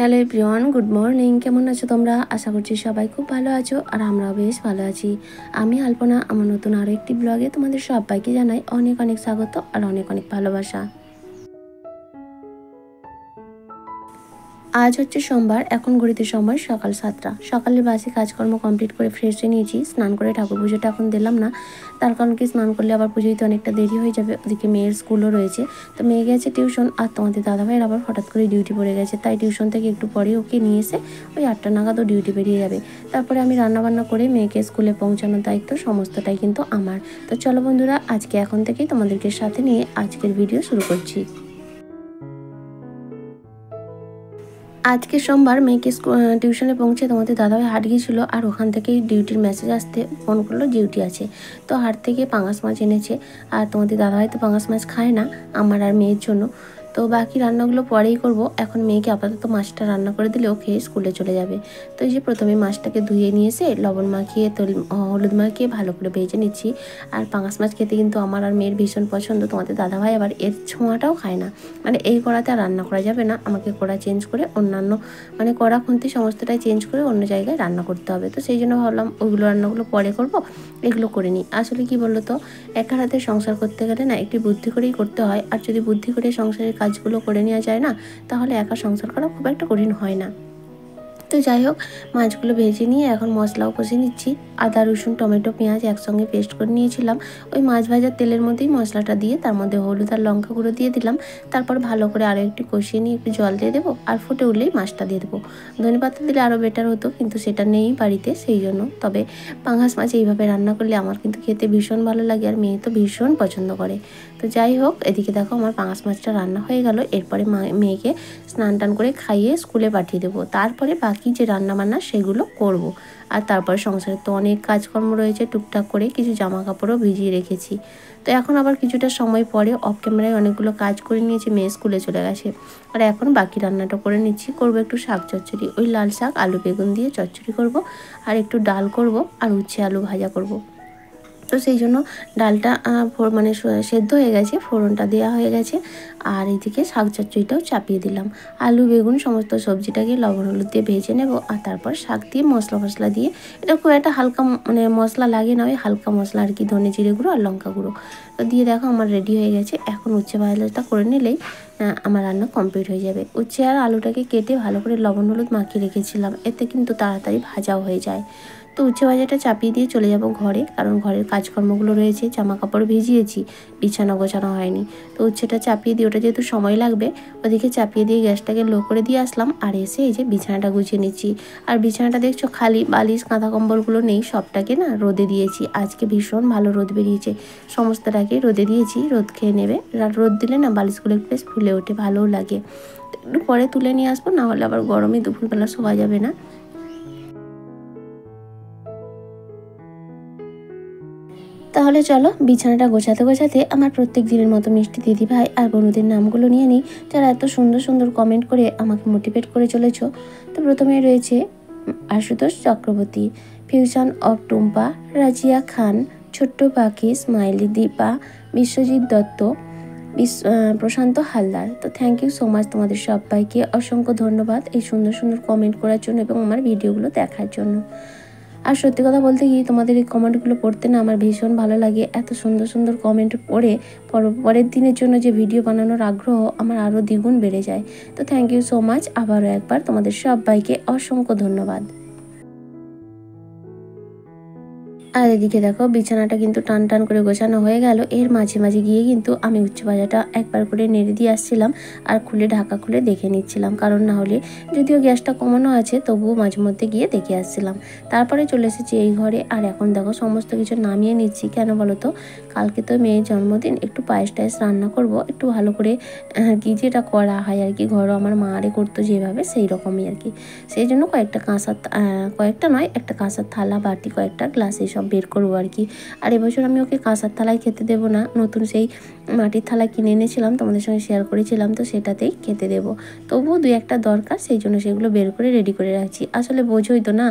Hello everyone, good morning. কেমন আছো তোমরা? আশা করছি সবাই খুব ভালো আছো আর আমরাও বেশ ভালো আছি। আমি আলপনা, আমার নতুন আরও একটি ব্লগে তোমাদের সবাইকে জানাই অনেক অনেক স্বাগত আর অনেক অনেক ভালোবাসা। আজ হচ্ছে সোমবার, এখন ঘড়িতে সময় সকাল 7টা। সকালের বাসি কাজকর্ম কমপ্লিট করে ফ্রেশ হয়ে নিয়েছি। স্নান করে ঠাকুর পুজোটা এখন দিলাম না, তার কারণ কি স্নান করলে আবার পুজো দিতে অনেকটা দেরি হয়ে যাবে। ওদিকে মেয়ের স্কুলও রয়েছে, তো মেয়ে গেছে টিউশন আর তোমাদের দাদাভাইয়ের আবার হঠাৎ করে ডিউটি পড়ে গেছে, তাই টিউশন থেকে একটু পরে ওকে নিয়ে এসে ওই 8টা নাগাদ ও ডিউটি বেরিয়ে যাবে। তারপরে আমি রান্নাবান্না করে মেয়েকে স্কুলে পৌঁছানোর দায়িত্ব সমস্তটাই কিন্তু আমার। তো চলো বন্ধুরা, আজকে এখন থেকেই তোমাদেরকে সাথে নিয়ে আজকের ভিডিও শুরু করছি। আজকে সোমবার, মেয়েকে টিউশনে পৌঁছে তোমাদের দাদাভাই হাট গিয়েছিলো আর ওখান থেকেই ডিউটির মেসেজ আসতে ফোন করলো ডিউটি আছে। তো হাট থেকে পাঙাশ মাছ এনেছে, আর তোমাদের দাদাভাই তো পাঙাশ মাছ খায় না, আমার আর মেয়ের জন্য। তো বাকি রান্নাগুলো পরেই করব। এখন মেয়েকে আপাতত মাছটা রান্না করে দিলে ও খেয়ে স্কুলে চলে যাবে। তো এই যে প্রথমে মাছটাকে ধুয়ে নিয়ে এসে লবণ মাখিয়ে হলুদ মাখিয়ে ভালো করে ভেজে নিচ্ছি। আর পাঙাশ মাছ খেতে কিন্তু আমার আর মেয়ের ভীষণ পছন্দ। তোমাদের দাদাভাই আবার এর ছোঁয়াটাও খায় না, মানে এই কড়াতে আর রান্না করা যাবে না, আমাকে কড়া চেঞ্জ করে অন্যান্য মানে কড়া খুন্তি সমস্তটাই চেঞ্জ করে অন্য জায়গায় রান্না করতে হবে। তো সেই জন্য ভাবলাম ওইগুলো রান্নাগুলো পরে করব, এগুলো করে নিই। আসলে কি বলতো, একা হাতে সংসার করতে গেলে না একটি বুদ্ধি করেই করতে হয়, আর যদি বুদ্ধি করে সংসারের কাজগুলো করে নেওয়া যায় না, তাহলে একা সংসার করা খুব একটা কঠিন হয় না। তো যাই হোক, মাছগুলো ভেজে নিয়ে এখন মশলাও কষে নিচ্ছি। আদা রসুন টমেটো পেঁয়াজ একসঙ্গে পেস্ট করে নিয়েছিলাম। ওই মাছ ভাজার তেলের মধ্যেই মশলাটা দিয়ে তার মধ্যে হলুদ আর লঙ্কা গুঁড়ো দিয়ে দিলাম। তারপর ভালো করে আরও একটু কষিয়ে নিয়ে একটু জল দিয়ে দেবো, আর ফুটে উঠলেই মাছটা দিয়ে দেবো। ধনেপাতা দিলে আরও বেটার হতো, কিন্তু সেটা নেই বাড়িতে, সেই জন্য। তবে পাঙাশ মাছ এইভাবে রান্না করলে আমার কিন্তু খেতে ভীষণ ভালো লাগে, আর মেয়ে তো ভীষণ পছন্দ করে। তো যাই হোক, এদিকে দেখো আমার পাঙাশ মাছটা রান্না হয়ে গেল। এরপরে মেয়েকে স্নান টান করে খাইয়ে স্কুলে পাঠিয়ে দেবো। তারপরে বাকি যে রান্নাবান্না সেগুলো করব। আর তারপর সংসারে তো অনেক কাজকর্ম রয়েছে, টুকটাক করে কিছু জামা কাপড়ও ভিজিয়ে রেখেছি। তো এখন আবার কিছুটা সময় পরে অফ ক্যামেরায় অনেকগুলো কাজ করে নিয়েছি, মেয়ে স্কুলে চলে গেছে। আর এখন বাকি রান্নাটা করে নিচ্ছি। করব একটু শাক চচ্চড়ি, ওই লাল শাক আলু বেগুন দিয়ে চচ্চড়ি করব, আর একটু ডাল করব, আর উচ্ছে আলু ভাজা করব। তো সেই জন্য ডালটা মানে সেদ্ধ হয়ে গেছে, ফোড়নটা দেওয়া হয়ে গেছে, আর এইদিকে শাক চচ্চড়িটাও চাপিয়ে দিলাম। আলু বেগুন সমস্ত সবজিটাকে লবণ হলুদ দিয়ে ভেজে নেব, আর তারপর শাক দিয়ে মশলা দিয়ে, এটা খুব একটা হালকা মানে মশলা লাগে না, ওই হালকা মশলা আর কি, ধনে জিরে গুঁড়ো আর লঙ্কা গুঁড়ো তো দিয়ে দেখো আমার রেডি হয়ে গেছে। এখন উচ্ছে ভাজাটা করে নিলেই আমার রান্না কমপ্লিট হয়ে যাবে। উচ্ছে আর আলুটাকে কেটে ভালো করে লবণ হলুদ মাখিয়ে রেখেছিলাম, এতে কিন্তু তাড়াতাড়ি ভাজাও হয়ে যায়। তো উচ্ছে ভাজাটা চাপিয়ে দিয়ে চলে যাব ঘরে, কারণ ঘরের কাজকর্মগুলো রয়েছে, জামা কাপড় ভিজিয়েছি, বিছানা গোছানো হয়নি। তো উচ্ছেটা চাপিয়ে দিয়ে, ওটা যেহেতু সময় লাগবে, ওদিকে চাপিয়ে দিয়ে গ্যাসটাকে লো করে দিয়ে আসলাম। আর এসে এই যে বিছানাটা গুছিয়ে নিচ্ছি। আর বিছানাটা দেখছো খালি, বালিশ কাঁথা কম্বলগুলো নেই, সবটাকে না রোদে দিয়েছি। আজকে ভীষণ ভালো রোদ বেরিয়েছে, সমস্তটাকে রোদে দিয়েছি, রোদ খেয়ে নেবে। রোদ দিলে না বালিশগুলো একটু বেশ ফুলে ওঠে, ভালোও লাগে। একটু পরে তুলে নিয়ে আসবো, না হলে আবার গরমে দুপুরবেলা শোয়া যাবে না। তাহলে চলো, বিছানাটা গোছাতে গোছাতে আমার প্রত্যেক দিনের মতো মিষ্টি দিদিভাই আর বন্ধুদের নামগুলো নিয়ে নিই, যারা এত সুন্দর সুন্দর কমেন্ট করে আমাকে মোটিভেট করে চলেছ। তো প্রথমে রয়েছে আশুতোষ চক্রবর্তী, ফিউশন অফ টুম্পা, রাজিয়া খান, ছোট্ট পাখি, স্মাইলি দীপা, বিশ্বজিৎ দত্ত, প্রশান্ত হালদার। তো থ্যাংক ইউ সো মাচ, তোমাদের সবাইকে অসংখ্য ধন্যবাদ এই সুন্দর সুন্দর কমেন্ট করার জন্য এবং আমার ভিডিওগুলো দেখার জন্য। আর সত্যি কথা বলতে কি, তোমাদের এই কমেন্টগুলো পড়তে না আমার ভীষণ ভালো লাগে। এত সুন্দর সুন্দর কমেন্ট পড়ে পরের দিনের জন্য যে ভিডিও বানানোর আগ্রহ আমার আরও দ্বিগুণ বেড়ে যায়। তো থ্যাংক ইউ সো মাচ, আবারও একবার তোমাদের সবাইকে অসংখ্য ধন্যবাদ। আর এদিকে দেখো বিছানাটা কিন্তু টান টান করে গোছানো হয়ে গেল। এর মাঝে মাঝে গিয়ে কিন্তু আমি উচ্চ ভাজাটা একবার করে নেড়ে দিয়ে আসছিলাম, আর ঢাকা খুলে দেখে নিচ্ছিলাম, কারণ না হলে যদিও গ্যাসটা কমানো আছে তবুও মাঝে মধ্যে গিয়ে দেখে আসছিলাম। তারপরে চলে এসেছি এই ঘরে, আর এখন দেখো সমস্ত কিছু নামিয়ে নিচ্ছি। কেন বলো তো, কালকে তো মেয়ের জন্মদিন, একটু পায়েস টায়েস রান্না করব, একটু ভালো করে কি যেটা করা হয় আর কি, ঘরও আমার মা আরে করতো যেভাবে, সেই রকমই আর কি। সেই জন্য কয়েকটা নয়, একটা কাঁসার থালা বাটি কয়েকটা গ্লাস এইসব সব বের করবো আর কি। আর এবছর আমি ওকে কাঁসার থালায় খেতে দেবো না, নতুন সেই মাটির থালা কিনে এনেছিলাম, তোমাদের সঙ্গে শেয়ার করেছিলাম, তো সেটাতেই খেতে দেবো। তবুও 2-1টা দরকার, সেই জন্য সেগুলো বের করে রেডি করে রাখছি। আসলে বোঝোই তো না,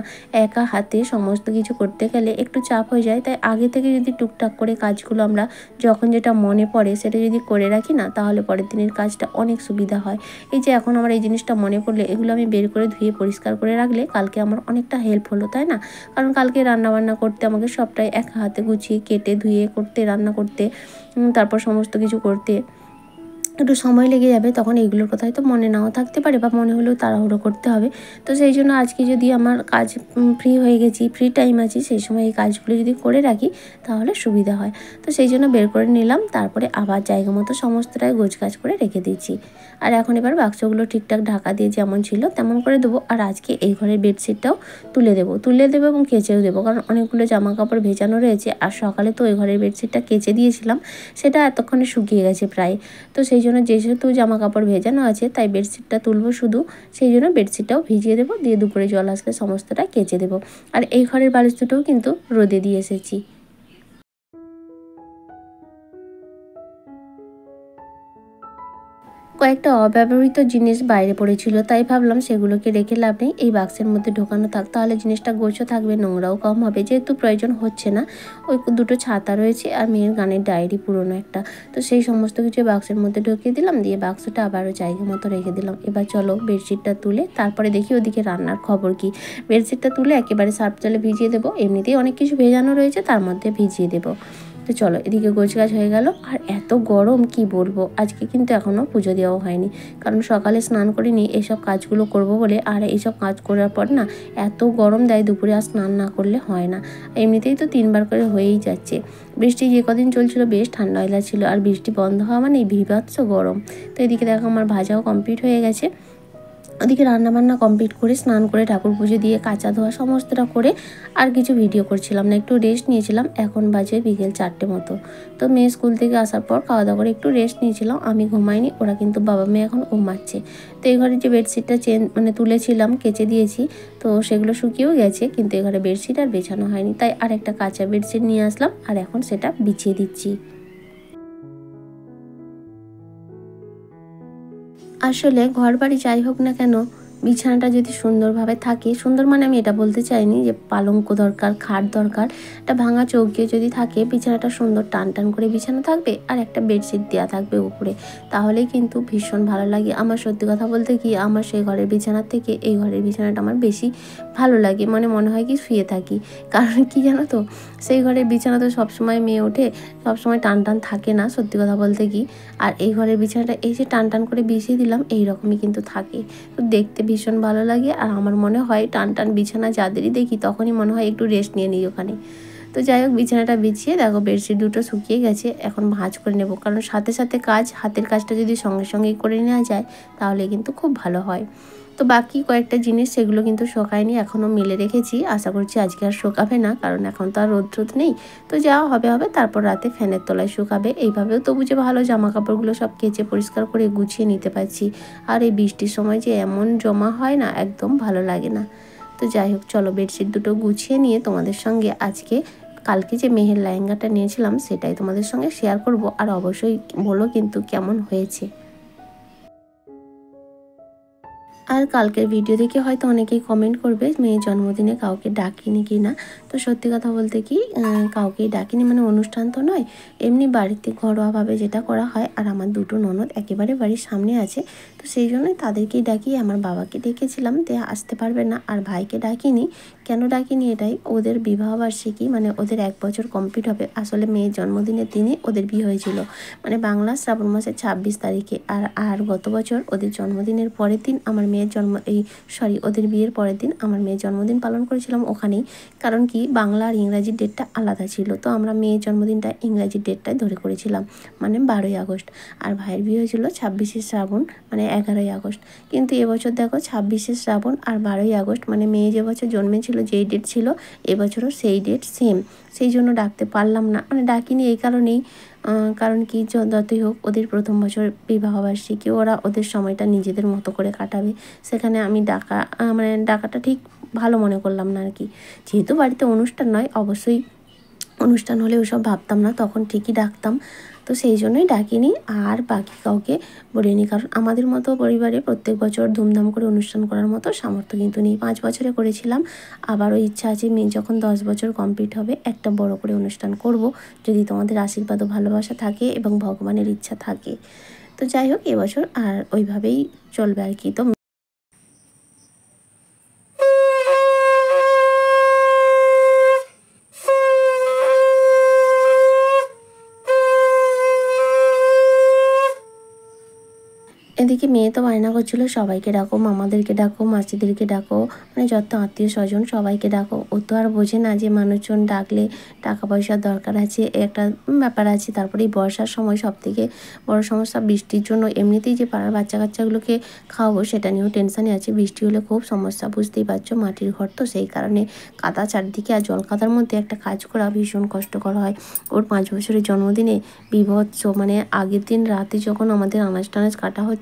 একা হাতে সমস্ত কিছু করতে গেলে একটু চাপ হয়ে যায়, তাই আগে থেকে যদি টুকটাক করে কাজগুলো আমরা যখন যেটা মনে পড়ে সেটা যদি করে রাখি না, তাহলে পরের দিনের কাজটা অনেক সুবিধা হয়। এই যে এখন আমার এই জিনিসটা মনে পড়লে এগুলো আমি বের করে ধুয়ে পরিষ্কার করে রাখলে কালকে আমার অনেকটা হেল্প হলো, তাই না? কারণ কালকে রান্নাবান্না করতে আমাকে সবটাই একা হাতে গুছিয়ে কেটে ধুয়ে করতে, রান্না করতে, তারপর সমস্ত কিছু করতে একটু সময় লেগে যাবে। তখন এইগুলোর কথা হয়তো মনে নাও থাকতে পারে, বা মনে হলেও তাড়াহুড়ো করতে হবে। তো সেই জন্য আজকে যদি আমার কাজ ফ্রি হয়ে গেছি, ফ্রি টাইম আছি, সেই সময় এই কাজগুলো যদি করে রাখি তাহলে সুবিধা হয়। তো সেই জন্য বের করে নিলাম, তারপরে আবার জায়গা মতো সমস্তটাই গোছগাছ করে রেখে দিয়েছি। আর এখন এবার বাক্সগুলো ঠিকঠাক ঢাকা দিয়ে যেমন ছিল তেমন করে দেবো। আর আজকে এই ঘরের বেডশিটটাও তুলে দেবো এবং কেচেও দেবো, কারণ অনেকগুলো জামা কাপড় ভেজানো রয়েছে। আর সকালে তো ওই ঘরের বেডশিটটা কেচে দিয়েছিলাম, সেটা এতক্ষণে শুকিয়ে গেছে প্রায়। তো সেই জন্য যেহেতু জামা কাপড় ভেজানো আছে, তাই বেডশিটটা তুলবো শুধু, সেই জন্য বেডশিটটাও ভিজিয়ে দেবো, দিয়ে দুপুরে জল আসলে সমস্তটা কেচে দেবো। আর এই ঘরের বালিশ দুটোও কিন্তু রোদে দিয়ে এসেছি। কয়েকটা অব্যবহৃত জিনিস বাইরে পড়েছিল, তাই ভাবলাম সেগুলোকে রেখে লাভ নেই, এই বাক্সের মধ্যে ঢোকানো থাক, তাহলে জিনিসটা গোছও থাকবে, নোংরাও কম হবে, যেহেতু প্রয়োজন হচ্ছে না। ওই দুটো ছাতা রয়েছে আর মেয়ের গানের ডায়েরি পুরনো একটা, তো সেই সমস্ত কিছু বাক্সের মধ্যে ঢুকিয়ে দিলাম, দিয়ে বাক্সটা আবারও জায়গা মতো রেখে দিলাম। এবার চলো বেডশিটটা তুলে তারপরে দেখি ওদিকে রান্নার খবর কি। বেডশিটটা তুলে একেবারে সার্ফ জলে ভিজিয়ে দেবো, এমনিতেই অনেক কিছু ভেজানো রয়েছে, তার মধ্যে ভিজিয়ে দেবো। তো চলো, এদিকে গোছগাছ হয়ে গেল। আর এত গরম কি বলবো, আজকে কিন্তু এখনও পুজো দেওয়াও হয়নি, কারণ সকালে স্নান করিনি এইসব কাজগুলো করব বলে। আর এইসব কাজ করার পর না এত গরম দেয়, দুপুরে আর স্নান না করলে হয় না। এমনিতেই তো 3বার করে হয়েই যাচ্ছে। বৃষ্টি যে কদিন চলছিল বেশ ঠান্ডা ছিল, আর বৃষ্টি বন্ধ হওয়া মানে বিভৎস গরম। তো এদিকে দেখো আমার ভাজাও কমপ্লিট হয়ে গেছে। ওদিকে রান্নাবান্না কমপ্লিট করে স্নান করে ঠাকুর পুজো দিয়ে কাচা ধোয়া সমস্তটা করে আর কিছু ভিডিও করছিলাম না, একটু রেস্ট নিয়েছিলাম। এখন বাজে বিকেল 4টে মতো। তো মেয়ে স্কুল থেকে আসার পর খাওয়া দাওয়া করে একটু রেস্ট নিয়েছিলাম, আমি ঘুমাইনি, ওরা কিন্তু বাবা মেয়ে এখন ঘুমাচ্ছে। তো এই ঘরে যে বেডশিটটা তুলেছিলাম, কেচে দিয়েছি, তো সেগুলো শুকিয়েও গেছে, কিন্তু এই ঘরে বেডশিট আর বেছানো হয়নি, তাই আর একটা কাঁচা বেডশিট নিয়ে আসলাম আর এখন সেটা বিছিয়ে দিচ্ছি। আসলে ঘরবাড়ি যাই হোক না কেন, বিছানাটা যদি সুন্দরভাবে থাকে, সুন্দর মানে আমি এটা বলতে চাইনি যে পালঙ্ক দরকার, খাট দরকার, একটা ভাঙা চৌকিও যদি থাকে, বিছানাটা সুন্দর টান টান করে বিছানা থাকবে আর একটা বেডশিট দেওয়া থাকবে উপরে, তাহলেই কিন্তু ভীষণ ভালো লাগে। আমার সত্যি কথা বলতে কি, আমার সেই ঘরের বিছানার থেকে এই ঘরের বিছানাটা আমার বেশি ভালো লাগে, মনে হয় কি শুয়ে থাকি। কারণ কি জানো তো, সেই ঘরের বিছানা তো সবসময় মেয়ে ওঠে, সবসময় টান টান থাকে না, সত্যি কথা বলতে কি। আর এই ঘরের বিছানাটা এই যে টান টান করে বিছিয়ে দিলাম, এইরকমই কিন্তু থাকে, তো দেখতে ভীষণ ভালো লাগে। আর আমার মনে হয় টান টান বিছানা যাদেরই দেখি তখনই মনে হয় একটু রেস্ট নিয়ে নিই ওখানে। তো যাই হোক, বিছানাটা বিছিয়ে দেখো বেডশিট দুটো শুকিয়ে গেছে, এখন ভাঁজ করে নেব, কারণ সাথে সাথে হাতের কাজটা যদি সঙ্গে সঙ্গেই করে নেওয়া যায় তাহলে কিন্তু খুব ভালো হয়। তো বাকি কয়েকটা জিনিস সেগুলো কিন্তু শোকায়নি, এখনও মেলে রেখেছি, আশা করছি আজকে আর শোকাবে না, কারণ এখন তো আর রোদ নেই। তো যা হবে হবে, তারপর রাতে ফ্যানের তলায় শুকাবে। এইভাবেও তবু যে ভালো, জামা কাপড়গুলো সব কেচে পরিষ্কার করে গুছিয়ে নিতে পারছি। আর এই বৃষ্টির সময় যে এমন জমা হয় না, একদম ভালো লাগে না। তো যাই হোক, চলো বেডশিট দুটো গুছিয়ে নিয়ে তোমাদের সঙ্গে আজকে কালকে যে মেহের লেহেঙ্গাটা নিয়েছিলাম সেটাই তোমাদের সঙ্গে শেয়ার করব। আর অবশ্যই বলো কিন্তু কেমন হয়েছে। আর কালকের ভিডিও দেখে হয়তো অনেকেই কমেন্ট করবে মেয়ের জন্মদিনে কাউকে ডাকিনি কি না। তো সত্যি কথা বলতে কি, কাউকেই ডাকিনি, মানে অনুষ্ঠান তো নয়, এমনি বাড়িতে ঘরোয়াভাবে যেটা করা হয়। আর আমার দুটো ননদ একেবারে বাড়ির সামনে আছে, তো সেই জন্যই তাদেরকেই ডাকি। আমার বাবাকে ডেকেছিলাম, তে আসতে পারবে না, আর ভাইকে ডাকিনি। কেন ডাকিনি, এটাই ওদের বিবাহবার্ষিকী, মানে ওদের 1 বছর কমপ্লিট হবে। আসলে মেয়ের জন্মদিনের দিনে ওদের বিয়ে হয়েছিল, মানে বাংলা শ্রাবণ মাসের 26 তারিখে। আর গত বছর ওদের জন্মদিনের পরের দিন আমার মেয়ের ওদের বিয়ের পরের দিন আমার মেয়ের জন্মদিন পালন করেছিলাম ওখানেই। কারণ কি, বাংলা আর ইংরাজির ডেটটা আলাদা ছিল, তো আমরা মেয়ের জন্মদিনটা ইংরাজির ডেটটাই ধরে করেছিলাম, মানে 12ই আগস্ট। আর ভাইয়ের বিয়ে হয়েছিল 26শে শ্রাবণ, মানে 11ই আগস্ট। কিন্তু এবছর দেখো 26শে শ্রাবণ আর 12ই আগস্ট, মানে মেয়ে যে বছর জন্মেছিল যেই ডেট ছিল, এবছরও সেই ডেট সেম। সেই জন্য ডাকতে পারলাম না, মানে ডাকিনি এই কারণেই। কারণ কি, যতই হোক ওদের প্রথম বছর বিবাহবার্ষিকী, ওরা ওদের সময়টা নিজেদের মতো করে কাটাবে, সেখানে আমি ডাকাটা ঠিক ভালো মনে করলাম না আর কি। যেহেতু বাড়িতে অনুষ্ঠান নয়, অবশ্যই অনুষ্ঠান হলে ওসব ভাবতাম না, তখন ঠিকই ডাকতাম। তো সেই জন্যই ডাকিনি আর বাকি কাউকে বলিনি, কারণ আমাদের মতো পরিবারে প্রত্যেক বছর ধুমধাম করে অনুষ্ঠান করার মতো সামর্থ্য কিন্তু নেই। 5 বছরে করেছিলাম, আবারও ইচ্ছা আছে মেয়ে যখন 10 বছর কমপ্লিট হবে একটা বড় করে অনুষ্ঠান করব, যদি তোমাদের আশীর্বাদ ও ভালোবাসা থাকে এবং ভগবানের ইচ্ছা থাকে। তো যাই হোক, এবছর আর ওইভাবেই চলবে আর কি। তো এদিকে মেয়ে তো বায়না করছিল সবাইকে ডাকো, মামাদেরকে ডাকো, মাসিদেরকে ডাকো, মানে যত আত্মীয় স্বজন সবাইকে ডাকো। ও তো আর বোঝে না যে মানুষজন ডাকলে টাকা পয়সার দরকার আছে, একটা ব্যাপার আছে। তারপরে এই বর্ষার সময় সবথেকে বড় সমস্যা বৃষ্টির জন্য। এমনিতেই যে পাড়ার বাচ্চা কাচ্চাগুলোকে খাওয়াবো সেটা নিয়েও টেনশানে আছে, বৃষ্টি হলে খুব সমস্যা, বুঝতেই পারছো, মাটির ঘর তো, সেই কারণে কাদা চারদিকে, আর জল কাদার মধ্যে একটা কাজ করা ভীষণ কষ্টকর হয়। ওর 5 বছরের জন্মদিনে বীভৎস, মানে আগের দিন রাতে যখন আমাদের আনাজ টানাজ কাটা হচ্ছে,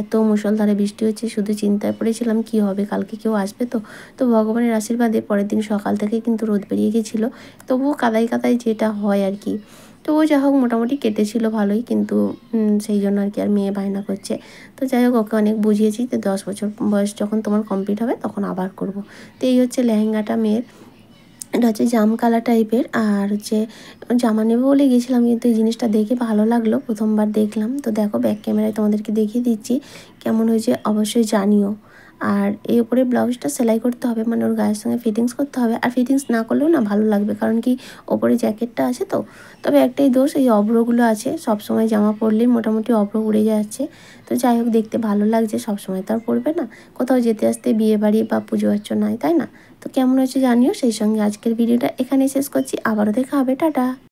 এত মুষলধারে বৃষ্টি হচ্ছে, শুধু চিন্তায় পড়েছিলাম কি হবে, কালকে কেউ আসবে তো। তো ভগবানের আশীর্বাদে পরের দিন সকাল থেকে কিন্তু রোদ বেরিয়ে গেছিলো, তবুও কাদায় কাদায় যেটা হয় আর কি। তো ও যা হোক মোটামুটি কেটেছিল ভালোই, কিন্তু সেই জন্য আর কি আর মেয়ে বায়না করছে। তো যাই হোক, ওকে অনেক বুঝিয়েছি যে 10 বছর বয়স যখন তোমার কমপ্লিট হবে তখন আবার করব। তো এই হচ্ছে লেহেঙ্গাটা মেয়ের। এটা হচ্ছে জাম কালার টাইপের, আর হচ্ছে জামা নেবো বলে গেছিলাম, কিন্তু এই জিনিসটা দেখে ভালো লাগলো, প্রথমবার দেখলাম। তো দেখো ব্যাক ক্যামেরায় তোমাদেরকে দেখিয়ে দিচ্ছি কেমন হয়েছে, অবশ্যই জানিও। আর এই উপরে ব্লাউজটা সেলাই করতে হবে, মানে ওর গায়ের সঙ্গে ফিটিংস করতে হবে। আর ফিটিংস না করলেও না ভালো লাগবে, কারণ কি ওপরে জ্যাকেটটা আছে তো। তবে একটাই দোষ, এই অভ্রগুলো আছে, সবসময় জামা পরলেই মোটামুটি অভ্র উড়ে যাচ্ছে। তো যাই হোক, দেখতে ভালো লাগছে, সবসময় তো আর পরবে না, কোথাও যেতে আসতে, বিয়ে বাড়ি বা পুজো অর্চনায়, তাই না? তো কেমন হয়েছে জানিও। সেই সঙ্গে আজকের ভিডিওটা এখানেই শেষ করছি, আবারও দেখা হবে, টাটা।